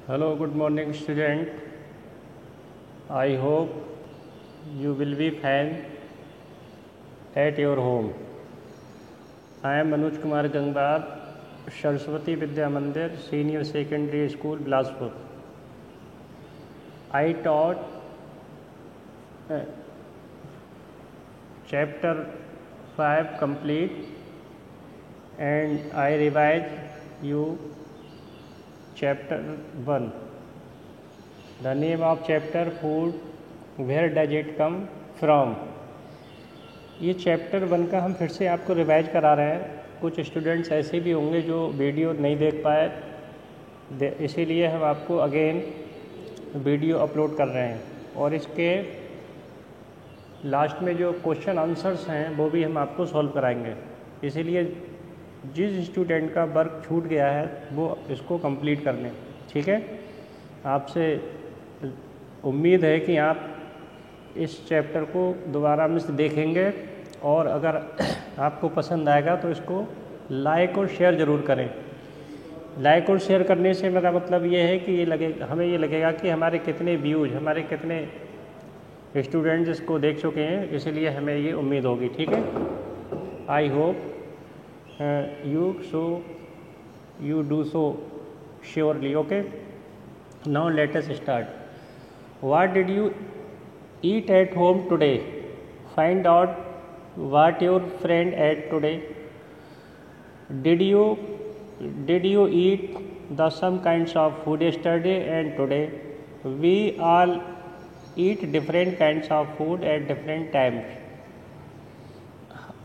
Hello, good morning, student. I hope you will be fine at your home. I am Manoj Kumar Gangbar, Saraswati Vidya Mandir, Senior Secondary School, Bilaspur. I taught chapter 5 complete and I revised you chapter 1. The name of chapter food, where does it come from? ये chapter 1 का हम फिर से आपको revise करा रहे हैं। कुछ स्टूडेंट्स ऐसे भी होंगे जो वीडियो नहीं देख पाए, इसीलिए हम आपको अगेन वीडियो अपलोड कर रहे हैं। और इसके लास्ट में जो क्वेश्चन आंसर्स हैं वो भी हम आपको सॉल्व कराएंगे। इसीलिए जिस स्टूडेंट का वर्क छूट गया है वो इसको कंप्लीट कर लें, ठीक है। आपसे उम्मीद है कि आप इस चैप्टर को दोबारा में देखेंगे और अगर आपको पसंद आएगा तो इसको लाइक और शेयर ज़रूर करें। लाइक और शेयर करने से मेरा मतलब ये है कि हमें ये लगेगा कि हमारे कितने व्यूज़, हमारे कितने स्टूडेंट्स इसको देख चुके हैं, इसलिए हमें ये उम्मीद होगी, ठीक है। I hope you do so surely. Okay, now let us start. What did you eat at home today? Find out what your friend ate today. Did you eat the some kinds of food yesterday and today? We all eat different kinds of food at different times.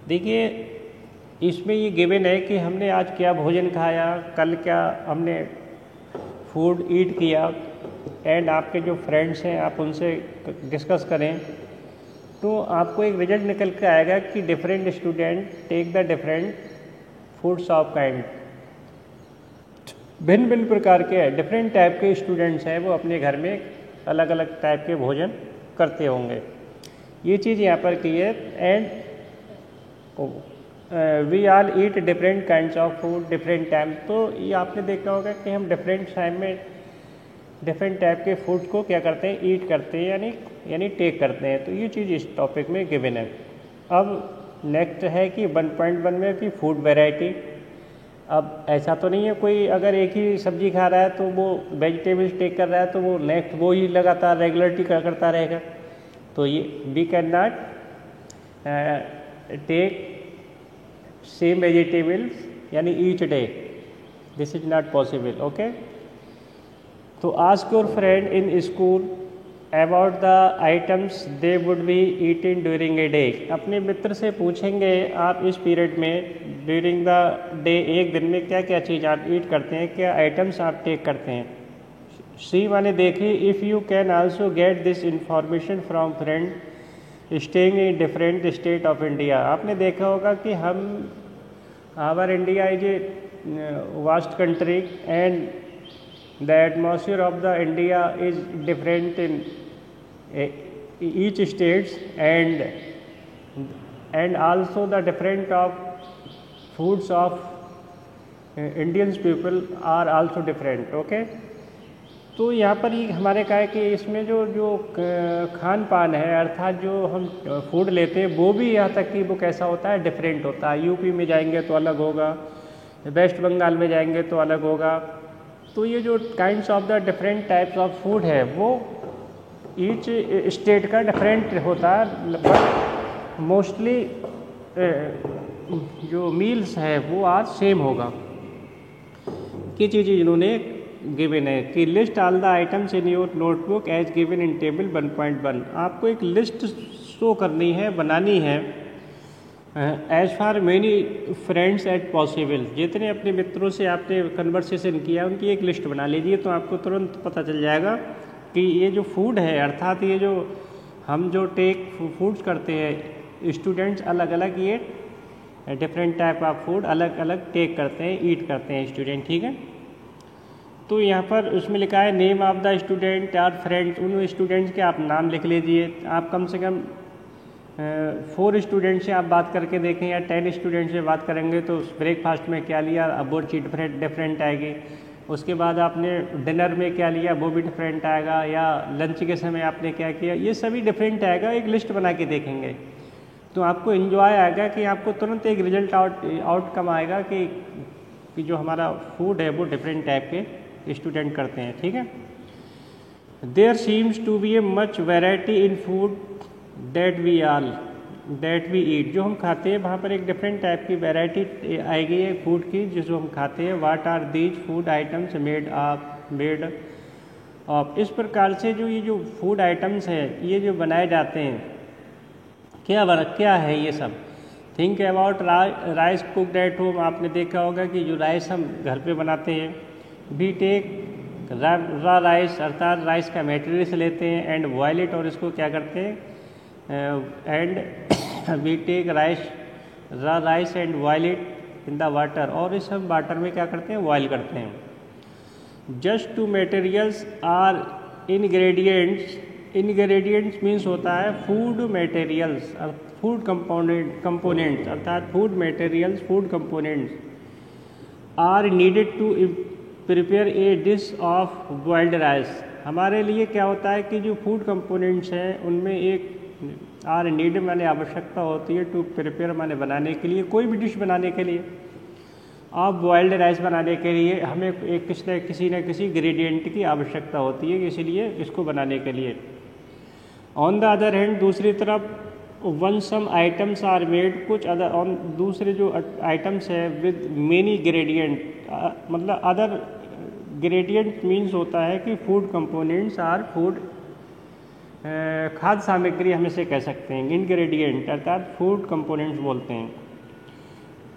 देखिए, इसमें ये given है कि हमने आज क्या भोजन खाया, कल क्या हमने फूड ईट किया, एंड आपके जो फ्रेंड्स हैं आप उनसे डिस्कस करें तो आपको एक रिजल्ट निकल के आएगा कि different student take the different foods of kind. भिन्न भिन्न प्रकार के डिफरेंट टाइप के स्टूडेंट्स हैं, वो अपने घर में अलग अलग टाइप के भोजन करते होंगे। ये चीज़ यहाँ पर की है। And we all eat different kinds of food different time. तो ये आपने देखा होगा कि हम डिफरेंट टाइम में डिफरेंट टाइप के फूड्स को क्या करते हैं, ईट करते हैं, यानी टेक करते हैं। तो ये चीज़ इस टॉपिक में गिवन है। अब नेक्स्ट है कि 1.1 में कि फूड वैरायटी। अब ऐसा तो नहीं है कोई अगर एक ही सब्जी खा रहा है तो वो वेजिटेबल्स टेक कर रहा है तो वो नेक्स्ट वो ही लगातार रेगुलरली करता रहेगा। तो ये we can not take same vegetables यानी each day, this is not possible. Okay, तो ask your friend in school about the items they would be eating during a day. अपने मित्र से पूछेंगे आप इस पीरियड में ड्यूरिंग द डे, एक दिन में क्या क्या चीज़ आप ईट करते हैं, क्या आइटम्स आप टेक करते हैं। सी माने देखिए, if you can also get this information from friend staying in different state of India. आपने देखा होगा कि हम our India is a vast country and the atmosphere of the India is different in each states and also the different of foods of Indians people are also different. Okay, तो यहाँ पर ये हमारे कहा है कि इसमें जो खान पान है, अर्थात जो हम फूड लेते हैं वो भी यहाँ तक कि वो कैसा होता है, डिफरेंट होता है। यूपी में जाएंगे तो अलग होगा, वेस्ट बंगाल में जाएंगे तो अलग होगा। तो ये जो kinds of the different types of food है वो ईच स्टेट का डिफरेंट होता है, बट मोस्टली जो मील्स है वो आज सेम होगा। ये चीज़ें इन्होंने गिवन है कि list all the items in your notebook as given in table 1.1। आपको एक लिस्ट शो करनी है, बनानी है as far many friends at possible. जितने अपने मित्रों से आपने कन्वर्सेशन किया उनकी एक लिस्ट बना लीजिए, तो आपको तुरंत पता चल जाएगा कि ये जो फूड है, अर्थात ये जो हम जो टेक फूड्स करते हैं स्टूडेंट्स, अलग अलग ये डिफरेंट टाइप ऑफ फूड अलग अलग टेक करते हैं, ईट करते हैं स्टूडेंट, ठीक है। तो यहाँ पर उसमें लिखा है नेम ऑफ द स्टूडेंट और फ्रेंड्स। उन स्टूडेंट्स के आप नाम लिख लीजिए। आप कम से कम 4 स्टूडेंट से आप बात करके देखें या 10 स्टूडेंट से बात करेंगे तो ब्रेकफास्ट में क्या लिया, अब वो चीज़ डिफरेंट आएगी। उसके बाद आपने डिनर में क्या लिया वो भी डिफरेंट आएगा, या लंच के समय आपने क्या किया, ये सभी डिफरेंट आएगा। एक लिस्ट बना के देखेंगे तो आपको इन्जॉय आएगा कि आपको तुरंत एक रिजल्ट आउटकम आएगा कि जो हमारा फूड है वो डिफरेंट टाइप के स्टूडेंट करते हैं। ठीक है, there seems to be a much variety in food that we eat. जो हम खाते हैं वहाँ पर एक डिफरेंट टाइप की वैरायटी आएगी है फूड की जिसको हम खाते हैं। What are these food items made of. इस प्रकार से ये जो फूड आइटम्स हैं ये जो बनाए जाते हैं क्या है ये सब। Think about rice cooked at home. आपने देखा होगा कि जो राइस हम घर पे बनाते हैं, वी रा राइस अर्थात राइस का मटेरियल लेते हैं एंड बॉयल इट, और इसको क्या करते हैं and we take raw rice and boil it in the water, और इस हम वाटर में क्या करते हैं बॉयल करते हैं। Just to materials or ingredients means होता है फूड मटेरियल्स, फूड कंपोनेंट्स अर्थात food materials food components are needed to prepare a dish of boiled rice. हमारे लिए क्या होता है कि जो फूड कंपोनेंट्स हैं उनमें एक आर नीड माने आवश्यकता होती है, टू प्रिपेयर माने बनाने के लिए, कोई भी डिश बनाने के लिए, आप बॉइल्ड राइस बनाने के लिए हमें एक किसी न किसी ग्रेडियंट की आवश्यकता होती है, इसीलिए इसको बनाने के लिए। ऑन द अदर हैंड दूसरी तरफ one some items are made, कुछ अदर ऑन दूसरे जो आइटम्स है विद मेनी ग्रेडियंट, मतलब अदर ग्रेडियंट मीन्स होता है कि फूड कंपोनेंट्स आर फूड खाद्य सामग्री हम इसे कह सकते हैं। इनग्रेडिएंट अर्थात फूड कंपोनेंट्स बोलते हैं।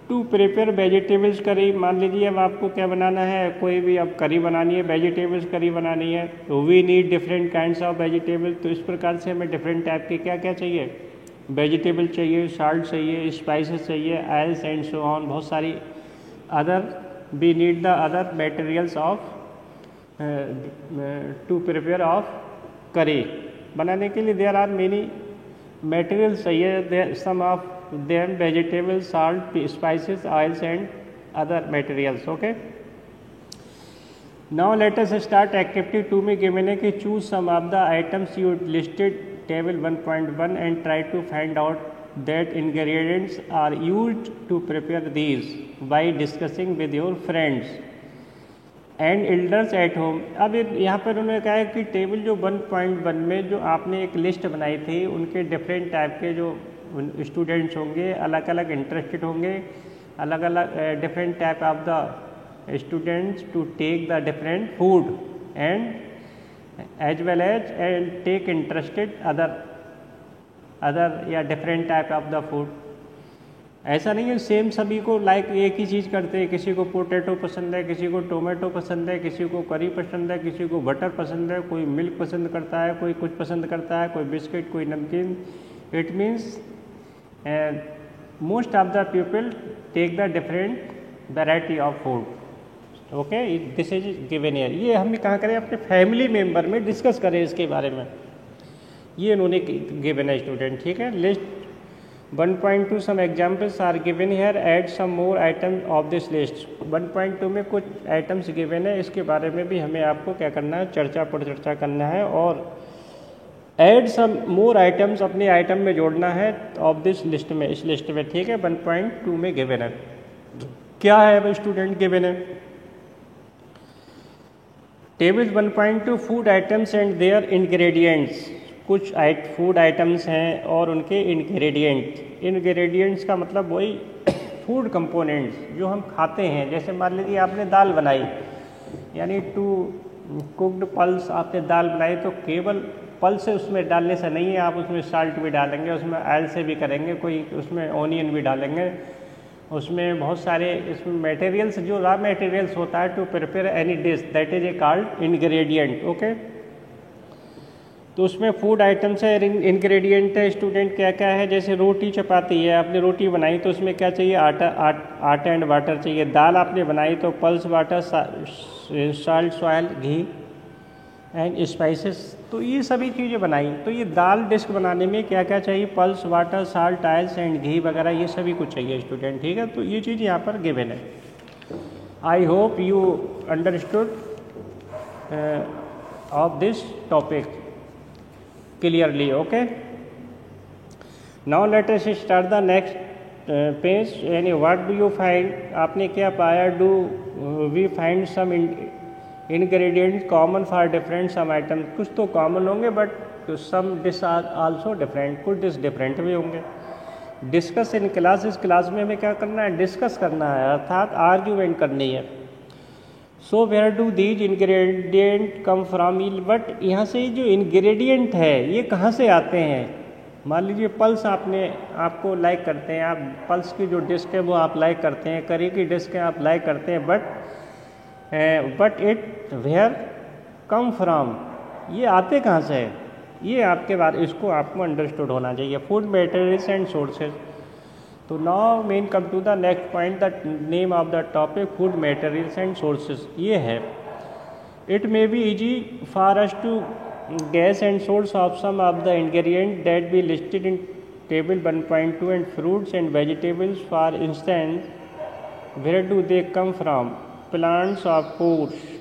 टू प्रिपेयर वेजिटेबल्स करी, मान लीजिए अब आपको क्या बनाना है, कोई भी अब करी बनानी है, वेजिटेबल्स करी बनानी है, तो we need different kinds of vegetable. तो इस प्रकार से हमें डिफरेंट टाइप के क्या क्या चाहिए, वेजिटेबल चाहिए, साल्ट चाहिए, स्पाइसेस चाहिए, ऑयल्स एंड सो ऑन, बहुत सारी other we need the other materials of to prepare of curry. बनाने के लिए देयर आर मेनी मटेरियल्स चाहिए, some of them vegetable, salt, spices, oils and other materials. Okay, now let us start activity 2 में given है कि choose some of the items you listed table 1.1 and try to find out that ingredients are used to prepare these by discussing with your friends and elders at home. अब यहाँ पर उन्होंने कहा है कि टेबल जो 1.1 में जो आपने एक लिस्ट बनाई थी उनके डिफरेंट टाइप के जो स्टूडेंट्स होंगे, अलग अलग इंटरेस्टेड होंगे, अलग अलग different type of the students to take the different food and as well as and take interested other या different type of the food. ऐसा नहीं है सेम सभी को लाइक एक ही चीज़ करते हैं, किसी को पोटैटो पसंद है, किसी को टोमेटो पसंद है, किसी को करी पसंद है, किसी को बटर पसंद है, कोई मिल्क पसंद करता है, कोई कुछ पसंद करता है, कोई बिस्किट, कोई नमकीन। It means most of the people take the different variety of food. Okay, this is given here. ये हमने कहाँ करें, अपने फैमिली मेम्बर में डिस्कस करें इसके बारे में, ये उन्होंने गिवन है स्टूडेंट। ठीक है, list 1.2 some examples are given here, add some more items of this list। 1.2 में कुछ आइटम्स गिवन है, इसके बारे में भी हमें आपको क्या करना है, चर्चा करना है, और ऐड सम मोर आइटम्स अपने आइटम में जोड़ना है ऑफ दिस लिस्ट में, इस लिस्ट में। ठीक है, 1.2 में गिवन है, क्या है अब स्टूडेंट गिवन है table 1.2 food items and their ingredients. कुछ फूड आइटम्स हैं और उनके इंग्रेडिएंट्स का मतलब वही फूड कंपोनेंट्स जो हम खाते हैं। जैसे मान लीजिए आपने दाल बनाई, यानी टू कुक्ड पल्स, आपने दाल बनाई तो केवल पल्स से उसमें डालने से नहीं है, आप उसमें साल्ट भी डालेंगे, उसमें ऑयल से भी करेंगे, कोई उसमें ऑनियन भी डालेंगे, उसमें बहुत सारे इसमें मटेरियल्स, जो रॉ मटेरियल्स होता है to prepare any dish, that is a called ingredient. Okay, तो उसमें फूड आइटम्स है, इंग्रेडिएंट है स्टूडेंट क्या क्या है। जैसे रोटी चपाती है, आपने रोटी बनाई तो उसमें क्या चाहिए, आटा एंड वाटर चाहिए। दाल आपने बनाई तो pulse, water, salt, soil, ghee and spices. तो ये सभी चीज़ें बनाई, तो ये दाल डिश बनाने में क्या क्या चाहिए, pulse, water, salt, oils and ghee वगैरह, ये सभी कुछ चाहिए स्टूडेंट। ठीक है, तो ये चीज़ यहाँ पर गिवन है। I hope you understood of this topic clearly. Okay, now let us start the next page. यानी what do you find, आपने क्या पाया? Do we find some ingredients common for different some items? कुछ तो common होंगे but some dish are also different, कुछ dish different भी होंगे. डिस्कस इन क्लास, इस क्लास में हमें क्या करना है? डिस्कस करना है, अर्थात आर्ग्यूमेंट करनी है. So where do these ingredient come from, but यहाँ से जो इंग्रेडिएंट है ये कहाँ से आते हैं? मान लीजिए पल्स आपको लाइक करते हैं, आप पल्स की जो डिस्क है वो आप लाइक करते हैं, करी की डिस्क है आप लाइक करते हैं, but it where come from, ये आते कहाँ से है? ये आपके बाद इसको आपको अंडरस्टूड होना चाहिए. Food materials and sources. तो now main come to the next point, the name of the topic food materials and sources. ये है, it may be easy for us to guess and source of some of the ingredient that be listed in table 1.2 and fruits and vegetables. For instance where do they come from? Plants of course.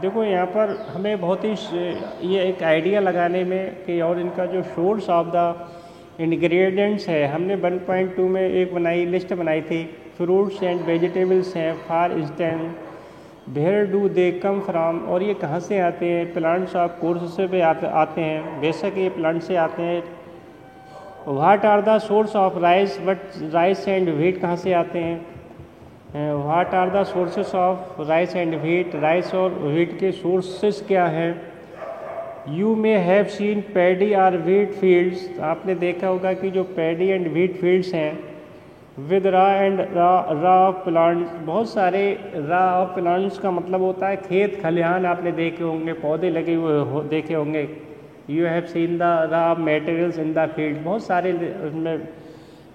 देखो यहाँ पर हमें बहुत ही ये एक idea लगाने में कि और इनका जो सोर्स ऑफ द इंग्रेडिएंट्स है, हमने 1.2 में एक लिस्ट बनाई थी, फ्रूट्स एंड वेजिटेबल्स हैं. For instance where do they come from, और ये कहाँ से आते हैं? प्लांट्स ऑफ कोर्स से भी आते हैं, बेशक ये प्लांट से आते हैं. What are the source of rice, but rice and wheat कहाँ से आते हैं? What are the sources of rice and wheat, rice और व्हीट के सोर्सेस क्या हैं? You may have seen paddy और व्हीट फील्ड्स, आपने देखा होगा कि जो पैडी एंड व्हीट फील्ड्स हैं, विद रा प्लांट्स, बहुत सारे रा प्लांट्स का मतलब होता है खेत खलिहान, आपने देखे होंगे, पौधे लगे हुए देखे होंगे. यू हैव सीन द रा मटेरियल्स इन द फील्ड, बहुत सारे उसमें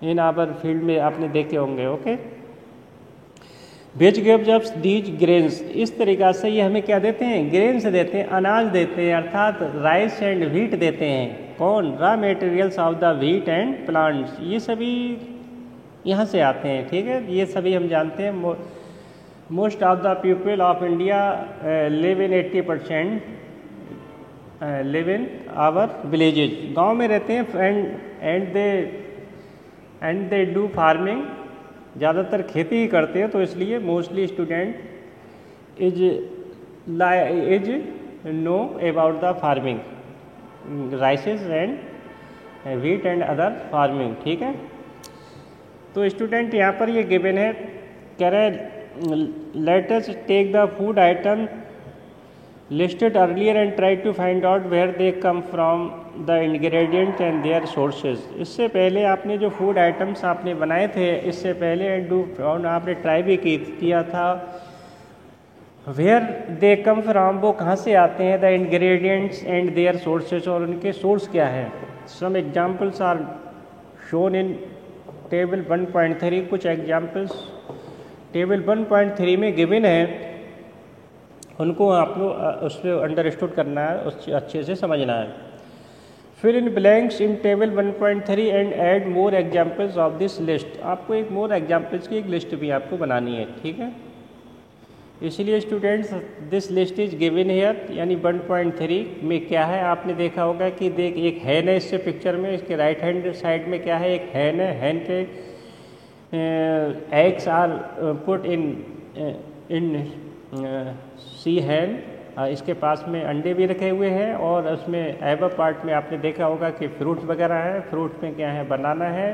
इन आवर फील्ड में आपने देखे होंगे. Okay, which gives these grains, इस तरीक़ा से ये हमें क्या देते हैं? ग्रेन्स देते हैं, अनाज देते हैं, अर्थात राइस एंड व्हीट देते हैं. कौन? रा materials of the wheat and plants. ये सभी यहाँ से आते हैं. ठीक है, ये सभी हम जानते हैं. Most of the people of India live in 80% live in our villages, गाँव में रहते हैं. एंड दे डू फार्मिंग, ज़्यादातर खेती ही करते हैं, तो इसलिए mostly student is know about the farming, राइसेस and wheat and other farming. ठीक है, तो स्टूडेंट यहाँ पर ये गिवन है, कह रहे let us take the food item listed earlier and try to find out where they come from the ingredients and their sources. इससे पहले आपने जो फूड आइटम्स आपने बनाए थे इससे पहले आपने ट्राई भी किया था, where they come from, वो कहाँ से आते हैं, the ingredients and their sources, और उनके सोर्स क्या है. some examples are shown in table 1.3. कुछ एग्जाम्पल्स टेबल 1.3 में गिवन है, उनको आप लोग उस पर अंडरस्टूड करना है, उस अच्छे से समझना है. Fill in blanks in table 1.3 and add more examples of this list. आपको एक मोर एग्जाम्पल्स की एक लिस्ट भी आपको बनानी है. ठीक है, इसलिए students this list is given here, यानी 1.3 में क्या है आपने देखा होगा कि देख एक हैन है इससे पिक्चर में, इसके राइट हैंड साइड में क्या है, एक हैन है. हैन पे एग्स आर पुट इन सी हैन, इसके पास में अंडे भी रखे हुए हैं, और उसमें एबर पार्ट में आपने देखा होगा कि फ्रूट्स वगैरह है. फ्रूट में क्या है, बनाना है,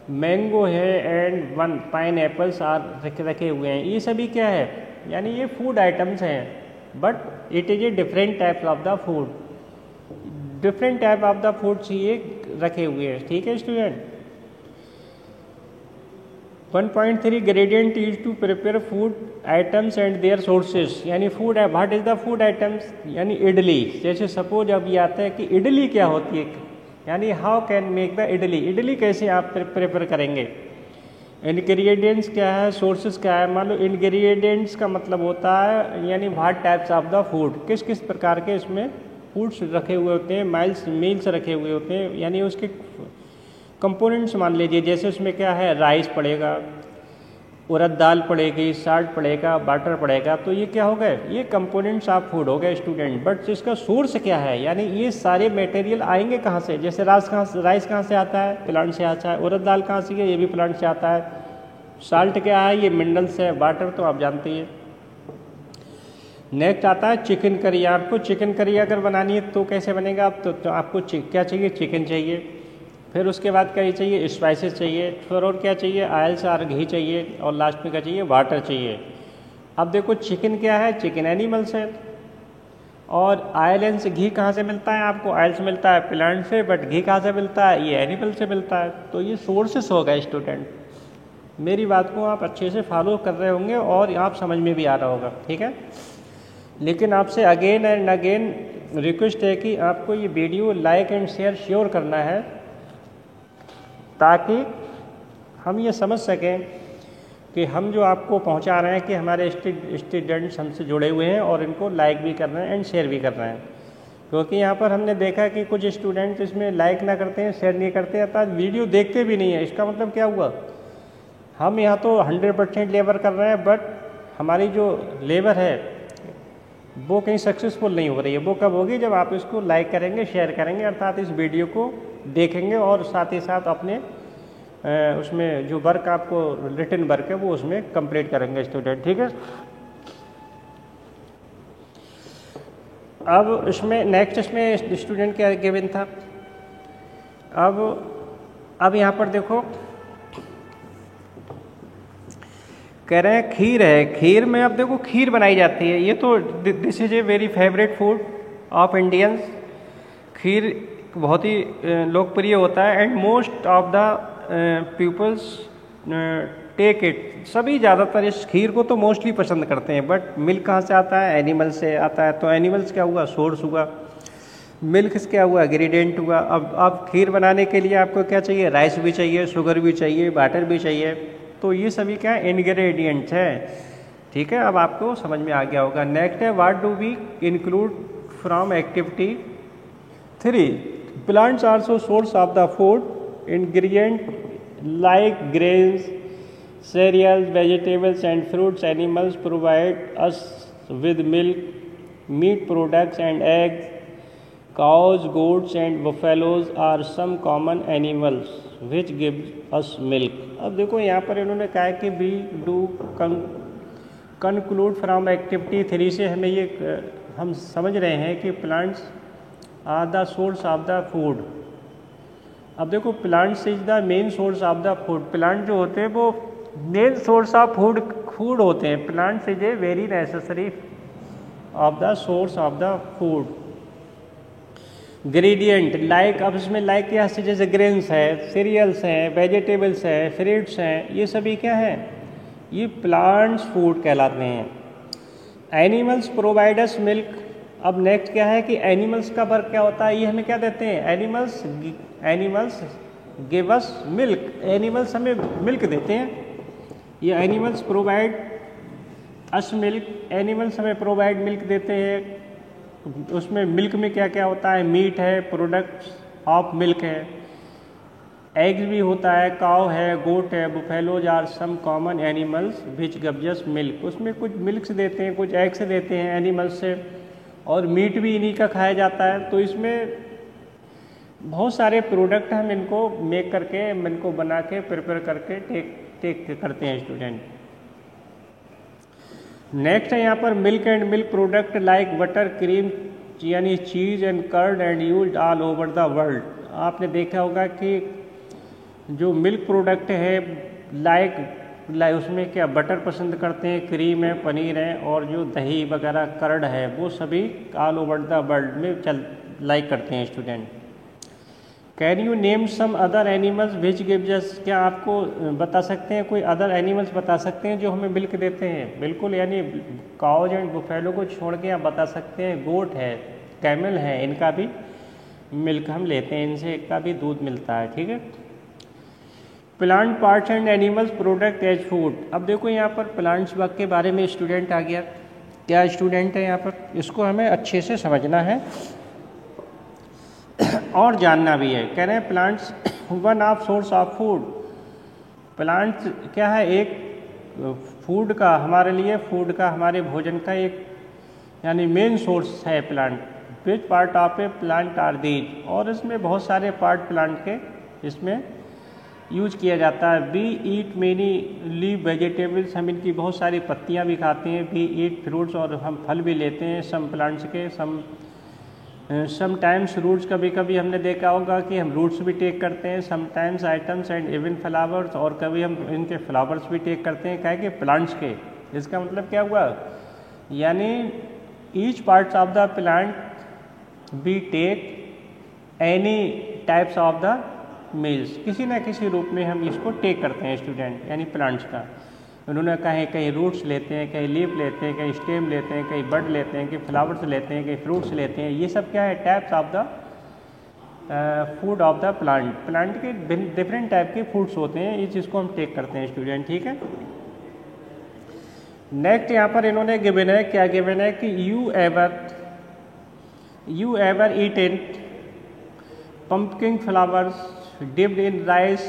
मैंगो है, एंड 1 पाइन एप्पल्स आर रखे हुए हैं. ये सभी क्या है, यानी ये फूड आइटम्स हैं, but it is a different type of the food. Different type of the foods ये रखे हुए हैं. ठीक है student, 1.3 gradient is to prepare food items and their sources. यानी फूड है, what is the food items, यानी इडली. जैसे सपोज अब ये आता है कि इडली क्या होती है, यानी how can make the idli, idli कैसे आप प्रिपेयर करेंगे. इंग्रेडिएंट्स क्या है, सोर्सेज क्या है. मान लो इंग्रेडिएंट्स का मतलब होता है यानी what types of the food, किस किस प्रकार के इसमें फूड्स रखे हुए होते हैं, मील्स रखे हुए होते हैं, यानी उसके कंपोनेंट्स मान लीजिए. जैसे उसमें क्या है, राइस पड़ेगा, उड़द दाल पड़ेगी, साल्ट पड़ेगा, वाटर पड़ेगा, तो ये क्या हो गए, ये कंपोनेंट्स ऑफ फूड हो गए स्टूडेंट। बट इसका सोर्स क्या है, यानी ये सारे मटेरियल आएंगे कहाँ से, जैसे राइस कहाँ से आता है, प्लांट से आता है। उड़द दाल कहाँ से है, ये भी प्लांट से आता है। साल्ट क्या है, ये मिनरल्स है। वाटर तो आप जानते हैं। नेक्स्ट आता है चिकन करी। आपको चिकन करी अगर बनानी है तो कैसे बनेगा, आप तो आपको क्या चाहिए, चिकन चाहिए। फिर उसके बाद क्या चाहिए, स्पाइसेस चाहिए। फिर और क्या चाहिए, ऑयल्स और घी चाहिए। और लास्ट में क्या चाहिए, वाटर चाहिए। अब देखो चिकन क्या है, चिकन एनिमल्स है। और ऑयल एंड घी कहाँ से मिलता है आपको, ऑयल से मिलता है प्लांट से, बट घी कहाँ से मिलता है, ये एनिमल से मिलता है। तो ये सोर्सेस हो गए स्टूडेंट। मेरी बात को आप अच्छे से फॉलो कर रहे होंगे और आप समझ में भी आ रहा होगा, ठीक है। लेकिन आपसे अगेन एंड अगेन रिक्वेस्ट है कि आपको ये video like and share sure करना है, ताकि हम ये समझ सकें कि हम जो आपको पहुंचा रहे हैं कि हमारे स्टूडेंट्स हमसे जुड़े हुए हैं और इनको लाइक भी कर रहे हैं एंड शेयर भी कर रहे हैं। क्योंकि यहाँ पर हमने देखा कि कुछ स्टूडेंट्स इसमें लाइक ना करते हैं, शेयर नहीं करते हैं, अर्थात वीडियो देखते भी नहीं है। इसका मतलब क्या हुआ, हम यहाँ तो 100% लेबर कर रहे हैं, बट हमारी जो लेबर है वो कहीं सक्सेसफुल नहीं हो रही है। वो कब होगी, जब आप इसको लाइक करेंगे, शेयर करेंगे, अर्थात इस वीडियो को देखेंगे और साथ ही साथ अपने उसमें जो वर्क आपको रिटन वर्क है वो उसमें कंप्लीट करेंगे स्टूडेंट, ठीक है। अब इसमें नेक्स्ट इसमें स्टूडेंट क्या गिवन था। अब यहाँ पर देखो कह रहे हैं खीर है। खीर में अब देखो खीर बनाई जाती है, ये तो this is a very favourite food of Indians. खीर बहुत ही लोकप्रिय होता है and most of the peoples take it. सभी ज़्यादातर इस खीर को तो मोस्टली पसंद करते हैं। बट मिल्क कहाँ से आता है, एनिमल से आता है। तो एनिमल्स क्या हुआ, सोर्स हुआ। मिल्क क्या हुआ, इंग्रेडिएंट हुआ। अब खीर बनाने के लिए आपको क्या चाहिए, राइस भी चाहिए, शुगर भी चाहिए, वाटर भी चाहिए। तो ये सभी क्या इंग्रेडिएंट्स है, ठीक है। अब आपको समझ में आ गया होगा। नेक्स्ट है what do we include from activity 3। Plants also source of the food. Ingredient like grains, cereals, vegetables and fruits. Animals provide us with milk, meat products and eggs. Cows, goats and buffaloes are some common animals which give us milk. अब देखो यहाँ पर इन्होंने कहा है कि we do conclude from activity 3 से हमें ये हम समझ रहे हैं कि plants are the source of the food. अब देखो plants is the main source of the food. Plant जो होते हैं वो मेन सोर्स ऑफ फूड होते हैं। Plants is a very necessary of the source of the food. Gradient like, अब इसमें लाइक क्या है, जैसे ग्रेन्स है, सीरियल्स हैं, वेजिटेबल्स हैं, फ्रूट्स हैं, ये सभी क्या है, ये प्लांट्स फूड कहलाते हैं। Animals provide us milk. अब नेक्स्ट क्या है कि एनिमल्स का वर्क क्या होता है, ये हमें क्या देते हैं, animals give us milk. Animals हमें मिल्क देते हैं। ये animals provide us milk, animals हमें प्रोवाइड मिल्क देते हैं। उसमें मिल्क में क्या क्या होता है, मीट है, प्रोडक्ट्स ऑफ मिल्क है, एग्स भी होता है, काव है, गोट है, buffaloes are some common animals which give us milk. उसमें कुछ मिल्क से देते हैं, कुछ एग्स से देते हैं एनिमल्स से, और मीट भी इन्हीं का खाया जाता है। तो इसमें बहुत सारे प्रोडक्ट हम इनको मेक करके, इनको बना के, प्रिपेयर करके टेक करते हैं स्टूडेंट। नेक्स्ट है यहाँ पर milk and milk product like butter, cream, यानी cheese and curd and used all over the world. आपने देखा होगा कि जो मिल्क प्रोडक्ट है लाइक उसमें क्या बटर पसंद करते हैं, क्रीम है, पनीर है, और जो दही वगैरह कर्ड है वो सभी ऑल ओवर द वर्ल्ड में लाइक करते हैं student. Can you name some other animals which gives us. क्या आपको बता सकते हैं कोई अदर एनिमल्स बता सकते हैं जो हमें मिल्क देते हैं। बिल्कुल, यानी काउज एंड बुफेलो को छोड़ के आप बता सकते हैं, गोट है, कैमल है, इनका भी मिल्क हम लेते हैं, इनसे का भी दूध मिलता है, ठीक है। Plant parts and animals product as food. अब देखो यहाँ पर प्लांट्स वर्क के बारे में स्टूडेंट आ गया। क्या स्टूडेंट है यहाँ पर, इसको हमें अच्छे से समझना है और जानना भी है। कह रहे हैं plants one of source of food. Plants क्या है, एक फूड का हमारे लिए फूड का हमारे भोजन का एक यानी मेन सोर्स है plant. Which part of a plant are these, और इसमें बहुत सारे पार्ट प्लांट के इसमें यूज किया जाता है। We eat many leave vegetables, हम इनकी बहुत सारी पत्तियां भी खाते हैं। वी ईट फ्रूट्स, और हम फल भी लेते हैं सम प्लांट्स के। समटाइम्स रूट्स, कभी कभी हमने देखा होगा कि हम रूट्स भी टेक करते हैं। Sometimes items and even flowers, और कभी हम इनके फ्लावर्स भी टेक करते हैं। क्या है कि प्लांट्स के, इसका मतलब क्या हुआ, यानी each parts of the plant we take any types of the meals, किसी न किसी रूप में हम इसको टेक करते हैं स्टूडेंट, यानी प्लांट्स का। उन्होंने कहीं कहीं रूट्स लेते हैं, कहीं लीफ लेते हैं, कहीं स्टेम लेते हैं, कहीं बड लेते हैं, कहीं फ्लावर्स लेते हैं, कहीं फ्रूट्स लेते हैं। ये सब क्या है, types of the food of the plant. Plant के डिफरेंट टाइप के फूड्स होते हैं, इस चीज़ को हम टेक करते हैं स्टूडेंट, ठीक है। नेक्स्ट यहाँ पर इन्होंने गिवन है, क्या गिवन है कि you ever eaten pumpkin flowers dipped in rice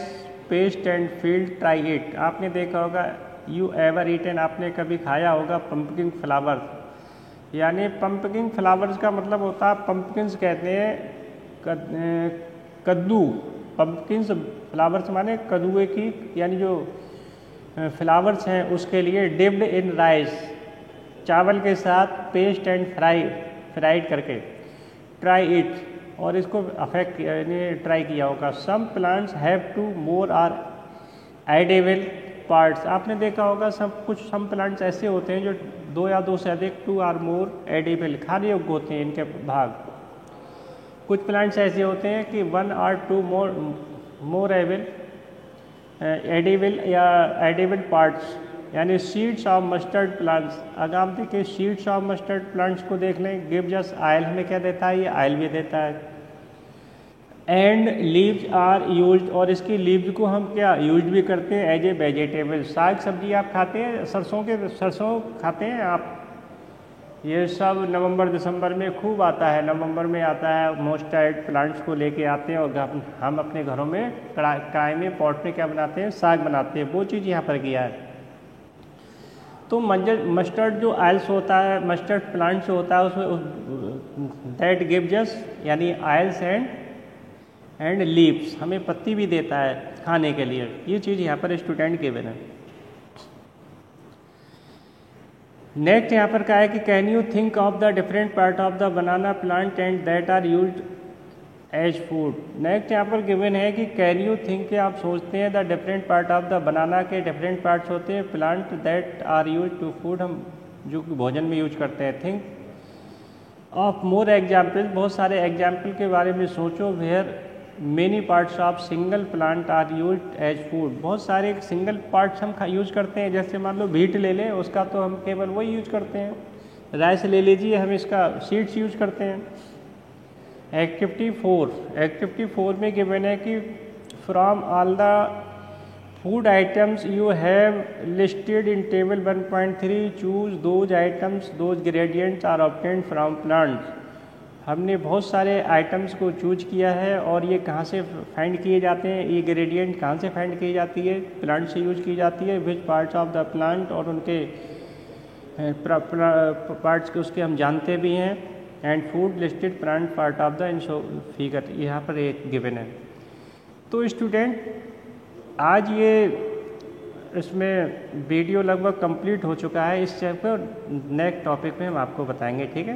paste and field, try it. आपने देखा होगा यू एवर ईटेन, आपने कभी खाया होगा पंपकिन फ्लावर्स। यानी पंपकिन फ्लावर्स का मतलब होता है, पंपकिन्स कहते हैं कद्दू। पंपकिन्स फ्लावर्स माने कद्दुए की, यानी जो फ्लावर्स हैं उसके लिए डिप्ड इन राइस, चावल के साथ पेस्ट एंड फ्राइड करके, ट्राई इट, और इसको अफेक्ट यानी ट्राई किया होगा। Some plants have two more or edible parts, आपने देखा होगा सम प्लांट्स ऐसे होते हैं जो 2 या 2 से अधिक, 2 आर मोर एडिबल, खाने योग्य होते हैं इनके भाग। कुछ प्लांट्स ऐसे होते हैं कि 1 और 2 मोर एडिबल या एडिबल पार्ट्स, यानी सीड्स ऑफ मस्टर्ड प्लांट्स। अगर आप देखें सीड्स ऑफ मस्टर्ड प्लांट्स को देख लें, गिव जस्ट ऑयल, हमें क्या देता है, ये ऑयल भी देता है। एंड लीव्स आर यूज्ड, और इसकी लीव्स को हम क्या यूज भी करते हैं एज ए वेजिटेबल। साग सब्जी आप खाते हैं, सरसों खाते हैं आप, ये सब नवंबर दिसंबर में खूब आता है। नवंबर में आता है, मोस्टाइड प्लांट्स को लेके आते हैं और हम अपने घरों में कढ़ाई में पॉट में क्या बनाते हैं, साग बनाते हैं। वो चीज़ यहाँ पर किया है। तो मस्टर्ड जो आयल्स होता है, मस्टर्ड प्लांट जो होता है उसमें दैट गिव जस्ट, यानी आयल्स एंड लीव्स, हमें पत्ती भी देता है खाने के लिए। ये चीज़ यहाँ पर स्टूडेंट गिवन है। नेक्स्ट यहाँ पर क्या है कि can you think of the different part of the banana plant and that are used as food. Next यहाँ पर गिवन है कि कैन यू थिंक, के आप सोचते हैं the different part of the banana के डिफरेंट पार्ट्स होते हैं plant that are use to food, हम जो भोजन में यूज करते हैं। थिंक ऑफ मोर एग्जाम्पल, बहुत सारे एग्जाम्पल के बारे में सोचो। Where many parts of single plant are use as food, बहुत सारे सिंगल पार्ट्स हम यूज करते हैं। जैसे मान लो व्हीट ले लें, उसका तो हम केवल वही यूज करते हैं। राइस ले लीजिए, हम इसका सीड्स यूज करते हैं। एक्टिविटी 4 में गिवन है कि from all the food items you have listed in table 1.3 choose those items those gradients are obtained from plants. हमने बहुत सारे आइटम्स को चूज किया है और ये कहाँ से फाइंड किए जाते हैं, ये ग्रेडियंट कहाँ से फाइंड की जाती है, प्लांट से यूज की जाती है। Which parts of the plant, और उनके पार्ट्स के उसके हम जानते भी हैं। And food listed plant part of the figure, यहाँ पर एक गिवन है। तो स्टूडेंट आज ये इसमें वीडियो लगभग कंप्लीट हो चुका है। इस चैप्टर नेक्स्ट टॉपिक में हम आपको बताएंगे, ठीक है।